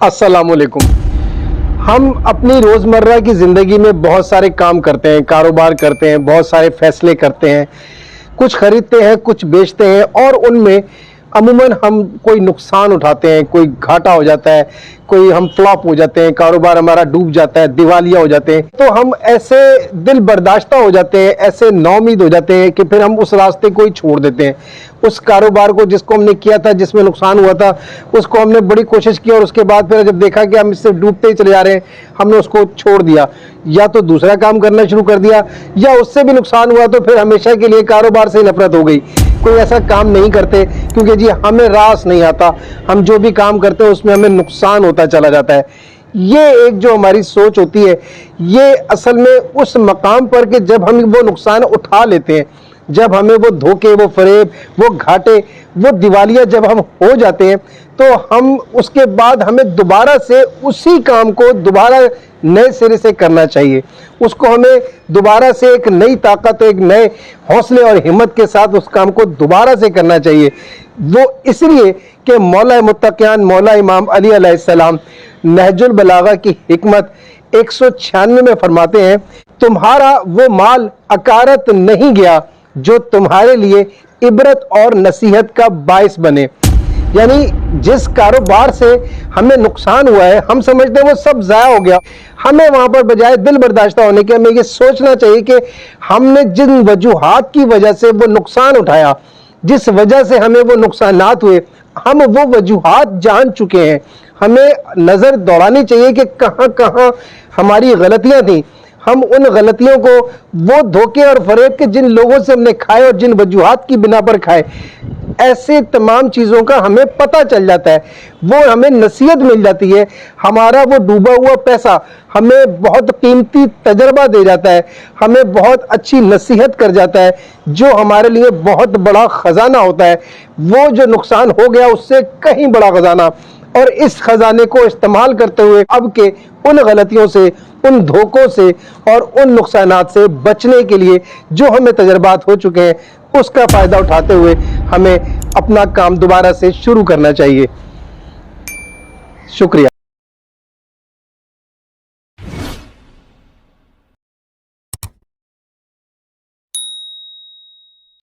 अस्सलामुअलैकुम। हम अपनी रोज़मर्रा की ज़िंदगी में बहुत सारे काम करते हैं, कारोबार करते हैं, बहुत सारे फैसले करते हैं, कुछ खरीदते हैं, कुछ बेचते हैं और उनमें अमूमन हम कोई नुकसान उठाते हैं, कोई घाटा हो जाता है, कोई हम फ्लॉप हो जाते हैं, कारोबार हमारा डूब जाता है, दिवालिया हो जाते हैं। तो हम ऐसे दिल बर्दाश्ता हो जाते हैं, ऐसे नौमीद हो जाते हैं कि फिर हम उस रास्ते को ही छोड़ देते हैं। उस कारोबार को जिसको हमने किया था, जिसमें नुकसान हुआ था, उसको हमने बड़ी कोशिश की और उसके बाद फिर जब देखा कि हम इससे डूबते ही चले जा रहे हैं, हमने उसको छोड़ दिया, या तो दूसरा काम करना शुरू कर दिया, या उससे भी नुकसान हुआ तो फिर हमेशा के लिए कारोबार से नफरत हो गई। कोई ऐसा काम नहीं करते क्योंकि जी हमें रास नहीं आता, हम जो भी काम करते हैं उसमें हमें नुकसान होता चला जाता है। ये एक जो हमारी सोच होती है, ये असल में उस मकाम पर कि जब हम वो नुकसान उठा लेते हैं, जब हमें वो धोखे, वो फरेब, वो घाटे, वो दिवालिया जब हम हो जाते हैं, तो हम उसके बाद हमें दोबारा से उसी काम को दोबारा नए सिरे से करना चाहिए। उसको हमें दोबारा से एक नई ताकत, एक नए हौसले और हिम्मत के साथ उस काम को दोबारा से करना चाहिए। वो इसलिए कि मौला मुत्तकियान मौला इमाम अली अलैहिस्सलाम नहजुल बलागा की हिकमत 196 में फरमाते हैं, तुम्हारा वो माल अकारत नहीं गया जो तुम्हारे लिए इबरत और नसीहत का बाइस बने। यानी जिस कारोबार से हमें नुकसान हुआ है, हम समझते हैं वो सब ज़ाया हो गया। हमें वहाँ पर बजाय दिल बर्दाश्ता होने के हमें ये सोचना चाहिए कि हमने जिन वजूहात की वजह से वो नुकसान उठाया, जिस वजह से हमें वो नुकसानात हुए, हम वो वजूहात जान चुके हैं। हमें नज़र दौड़ानी चाहिए कि कहाँ कहाँ हमारी गलतियाँ थी। हम उन गलतियों को, वो धोखे और फरेब के जिन लोगों से हमने खाए और जिन वजूहात की बिना पर खाए, ऐसे तमाम चीज़ों का हमें पता चल जाता है, वो हमें नसीहत मिल जाती है। हमारा वो डूबा हुआ पैसा हमें बहुत कीमती तजर्बा दे जाता है, हमें बहुत अच्छी नसीहत कर जाता है, जो हमारे लिए बहुत बड़ा ख़जाना होता है। वो जो नुकसान हो गया उससे कहीं बड़ा ख़जाना, और इस खजाने को इस्तेमाल करते हुए अब के उन गलतियों से, उन धोखों से और उन नुकसानात से बचने के लिए जो हमें तजर्बात हो चुके हैं, उसका फ़ायदा उठाते हुए हमें अपना काम दोबारा से शुरू करना चाहिए। शुक्रिया।